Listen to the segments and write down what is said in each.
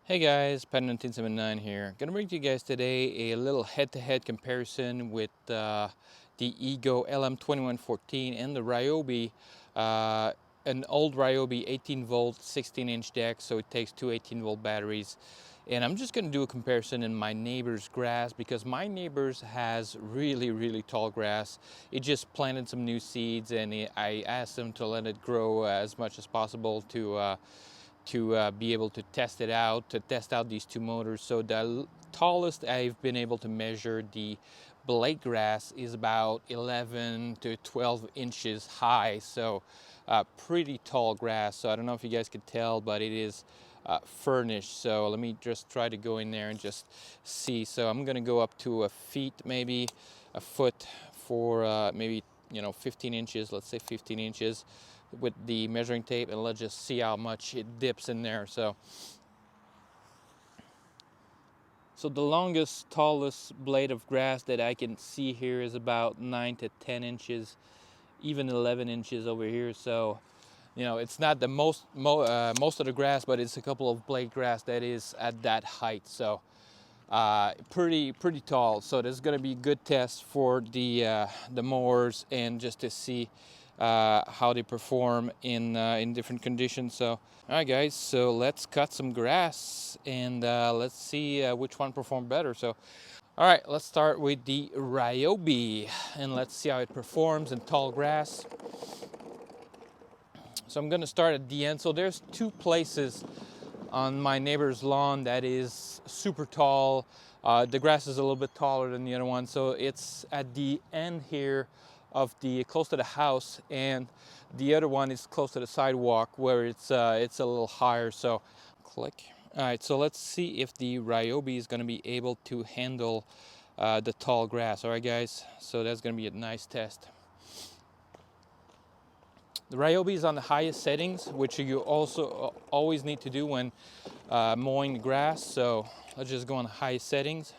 Hey guys, Pat1979 here. Gonna bring to you guys today a little head-to-head comparison with the Ego LM2114 and the Ryobi, uh, an old Ryobi 18 volt 16-inch deck, so it takes two 18-volt batteries. And I'm just gonna do a comparison in my neighbor's grass because my neighbor's has really tall grass. It just planted some new seeds, and I asked them to let it grow as much as possible to be able to test it out, to test out these two motors. So the tallest I've been able to measure the blade grass is about 11 to 12 inches high. So pretty tall grass. So I don't know if you guys could tell, but it is furnished. So let me just try to go in there and just see. So I'm gonna go up to a feet, maybe a foot for maybe 15 inches, let's say 15 inches with the measuring tape, and let's just see how much it dips in there. So the longest, tallest blade of grass that I can see here is about 9 to 10 inches, even 11 inches over here. So it's not the most of the grass, but it's a couple of blade grass that is at that height. So pretty tall. So there's going to be good tests for the mowers, and just to see how they perform in different conditions. So all right guys, so let's cut some grass, and let's see which one performed better. So all right, let's start with the Ryobi, and let's see how it performs in tall grass. So I'm going to start at the end. So there's two places on my neighbor's lawn that is super tall. The grass is a little bit taller than the other one, so it's at the end here of the close to the house, and the other one is close to the sidewalk where it's a little higher. So click. All right, so let's see if the Ryobi is going to be able to handle the tall grass. All right guys, so that's going to be a nice test. The Ryobi is on the highest settings, which you also always need to do when mowing the grass. So let's just go on the highest settings.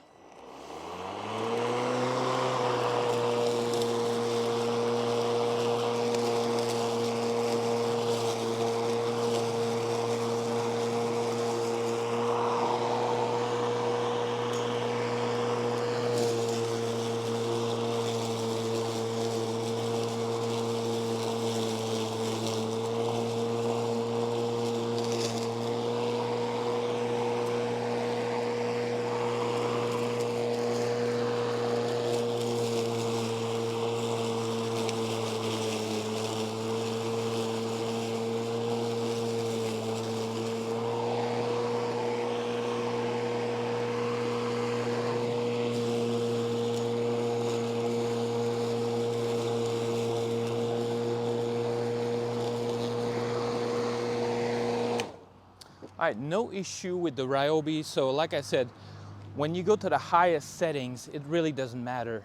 All right, no issue with the Ryobi. So like I said, when you go to the highest settings, it really doesn't matter.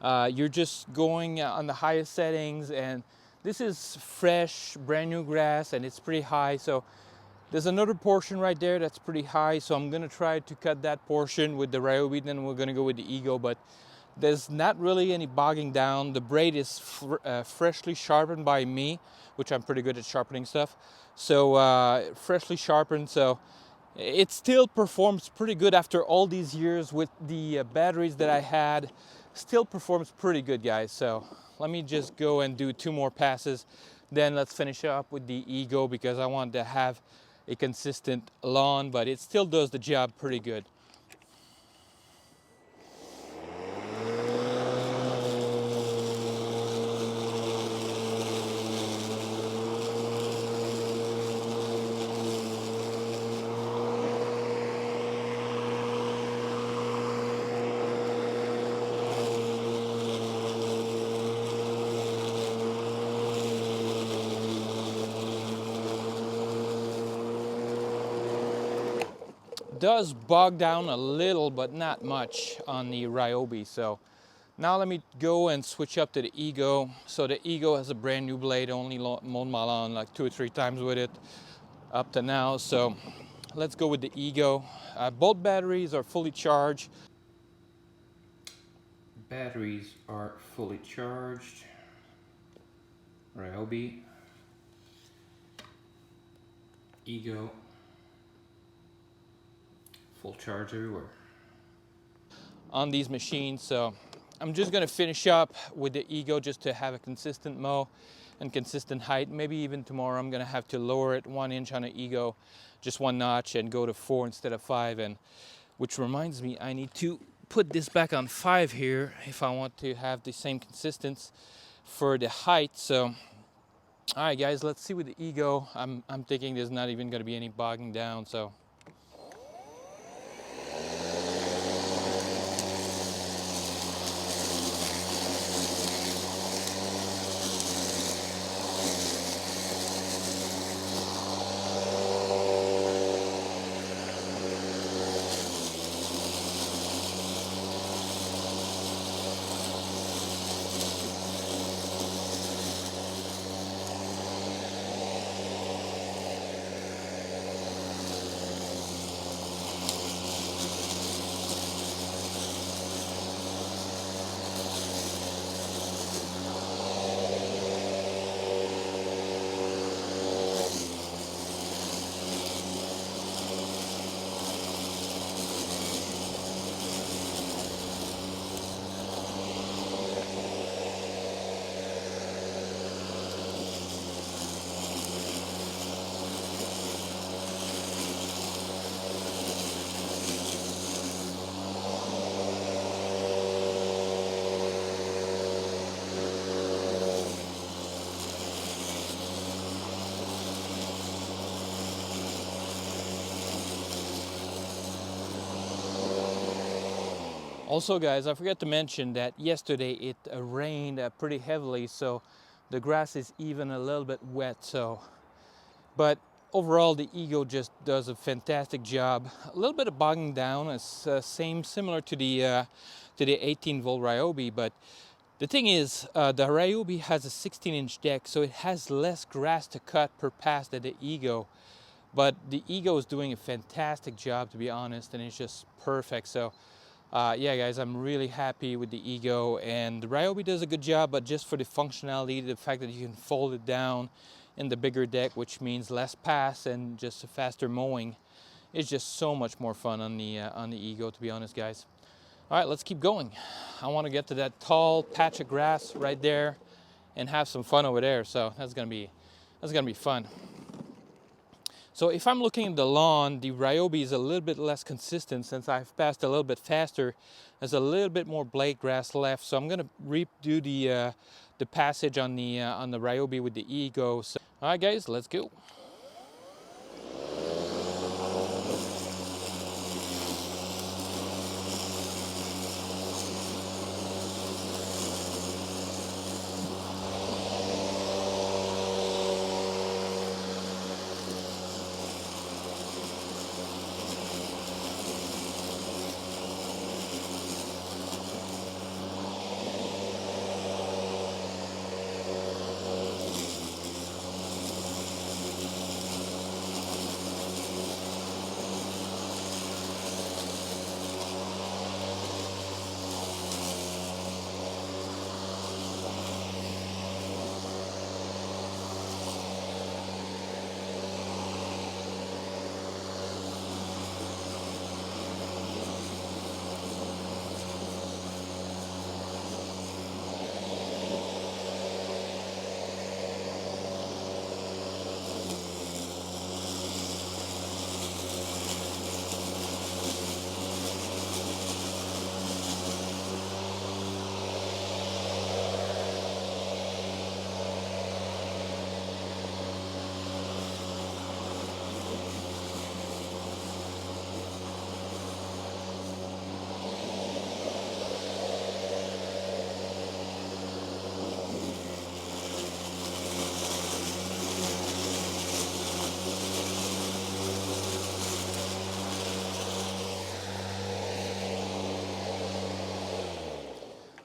You're just going on the highest settings, and this is fresh, brand new grass, and it's pretty high. So there's another portion right there that's pretty high. So I'm gonna try to cut that portion with the Ryobi, then we're gonna go with the Ego. But there's not really any bogging down. The blade is freshly sharpened by me, which I'm pretty good at sharpening stuff. So freshly sharpened, so it still performs pretty good after all these years with the batteries that I had. Still performs pretty good, guys. So let me just go and do two more passes. Then let's finish up with the Ego, because I want to have a consistent lawn, but it still does the job pretty good. Does bog down a little, but not much on the Ryobi. So now let me go and switch up to the Ego. So the Ego has a brand new blade, only mowed my lawn like 2 or 3 times with it up to now. So let's go with the Ego. Both batteries are fully charged. Batteries are fully charged. Ryobi, Ego. Full charge everywhere on these machines. So I'm just gonna finish up with the Ego just to have a consistent mow and consistent height. Maybe even tomorrow I'm gonna have to lower it 1 inch on the Ego, just 1 notch, and go to 4 instead of 5. And which reminds me, I need to put this back on 5 here if I want to have the same consistency for the height. So all right guys, let's see with the Ego. I'm thinking there's not even gonna be any bogging down. So also guys, I forgot to mention that yesterday it rained pretty heavily, so the grass is even a little bit wet. So, but overall the Ego just does a fantastic job. A little bit of bogging down, it's similar to the 18-volt Ryobi, but the thing is, the Ryobi has a 16-inch deck, so it has less grass to cut per pass than the Ego. But the Ego is doing a fantastic job, to be honest, and it's just perfect. So yeah guys, I'm really happy with the Ego, and the Ryobi does a good job, but just for the functionality, the fact that you can fold it down in the bigger deck, which means less pass and just a faster mowing, is just so much more fun on the Ego, to be honest guys. All right, let's keep going. I want to get to that tall patch of grass right there and have some fun over there. So that's gonna be fun. So if I'm looking at the lawn, the Ryobi is a little bit less consistent since I've passed a little bit faster. There's a little bit more blade grass left, so I'm gonna redo the passage on the Ryobi with the Ego. So, all right, guys, let's go.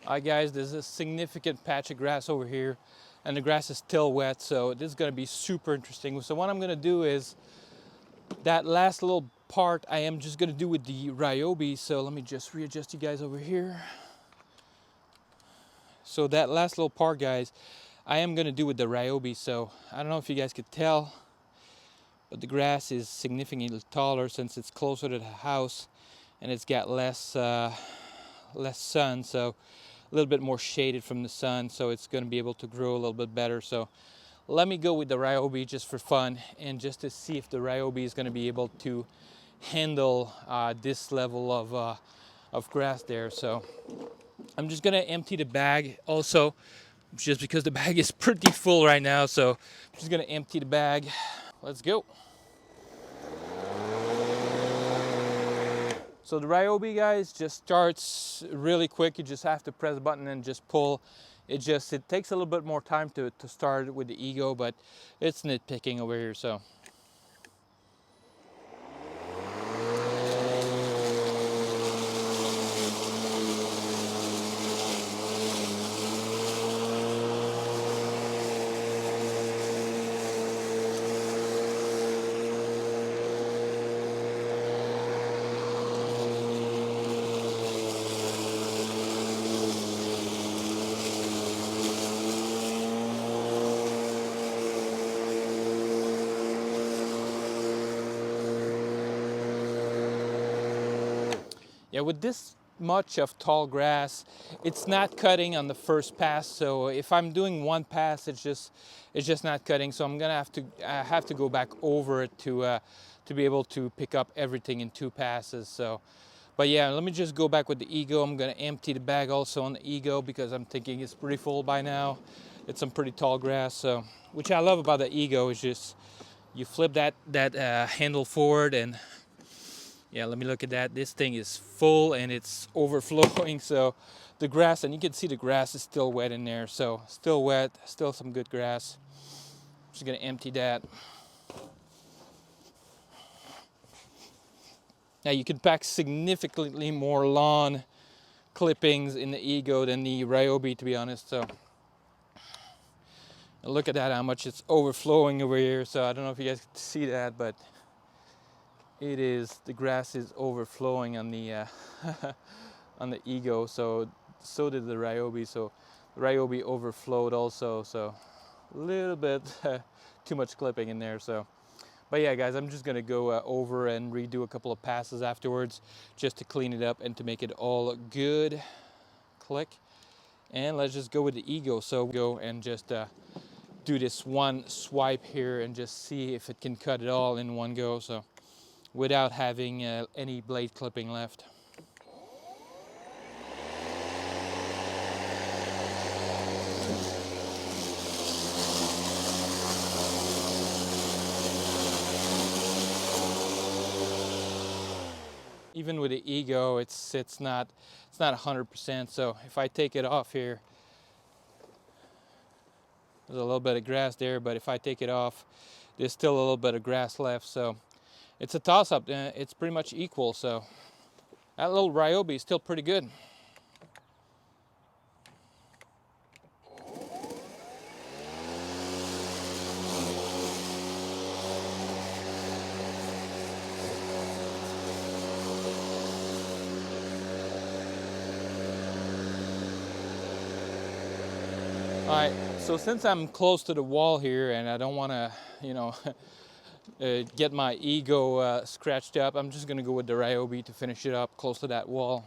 All right guys, there's a significant patch of grass over here and the grass is still wet, so this is gonna be super interesting. So what I'm gonna do is, that last little part I am just gonna do with the Ryobi, so let me just readjust you guys over here. So that last little part guys, I am gonna do with the Ryobi, so I don't know if you guys could tell, but the grass is significantly taller since it's closer to the house and it's got less sun, so a little bit more shaded from the sun, so it's going to be able to grow a little bit better. So let me go with the RYOBI just for fun and just to see if the RYOBI is going to be able to handle this level of grass there. So I'm just going to empty the bag also, just because the bag is pretty full right now. So I'm just going to empty the bag. Let's go. So the RYOBI, guys, just starts really quick. You just have to press the button and just pull. It takes a little bit more time to start with the Ego, but it's nitpicking over here. So yeah, with this much of tall grass, it's not cutting on the first pass. So if I'm doing one pass, it's just not cutting. So I'm gonna have to go back over it to be able to pick up everything in 2 passes. So, but yeah, let me just go back with the Ego. I'm gonna empty the bag also on the Ego because I'm thinking it's pretty full by now. It's some pretty tall grass. So, which I love about the Ego is just you flip that handle forward and. Yeah, let me look at that. This thing is full and it's overflowing. So the grass, and you can see the grass is still wet in there. So still wet, still some good grass. Just gonna empty that. Now you can pack significantly more lawn clippings in the Ego than the RYOBI, to be honest. So and look at that, how much it's overflowing over here. So I don't know if you guys can see that, but the grass is overflowing on the on the Ego. So did the RYOBI. So the RYOBI overflowed also. So a little bit too much clipping in there. So, but yeah, guys, I'm just gonna go over and redo a couple of passes afterwards, just to clean it up and to make it all good. Click, and let's just go with the Ego. So go and just do this one swipe here and just see if it can cut it all in one go. So. Without having any blade clipping left. Even with the Ego, it's not 100%. So if I take it off here, there's a little bit of grass there, but if I take it off, there's still a little bit of grass left. So it's a toss-up. It's pretty much equal. So that little RYOBI is still pretty good. All right, so since I'm close to the wall here and I don't want to, get my Ego scratched up, I'm just gonna go with the RYOBI to finish it up close to that wall.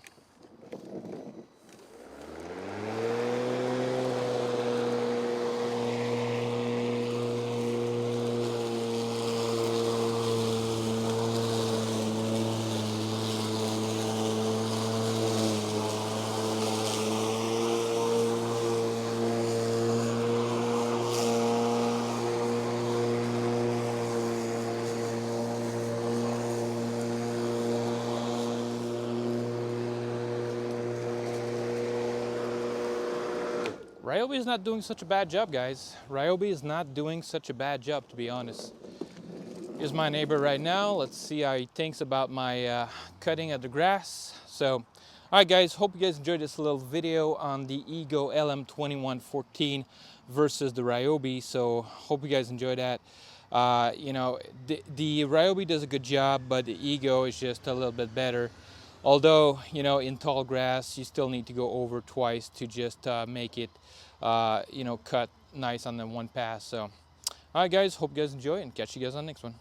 RYOBI is not doing such a bad job, guys. RYOBI is not doing such a bad job, to be honest. Here's my neighbor right now. Let's see how he thinks about my cutting of the grass. So, all right, guys, hope you guys enjoyed this little video on the Ego LM2114 versus the RYOBI. So, hope you guys enjoyed that. The RYOBI does a good job, but the Ego is just a little bit better. Although, in tall grass, you still need to go over twice to just make it, cut nice on the one pass. So, all right, guys, hope you guys enjoy and catch you guys on the next one.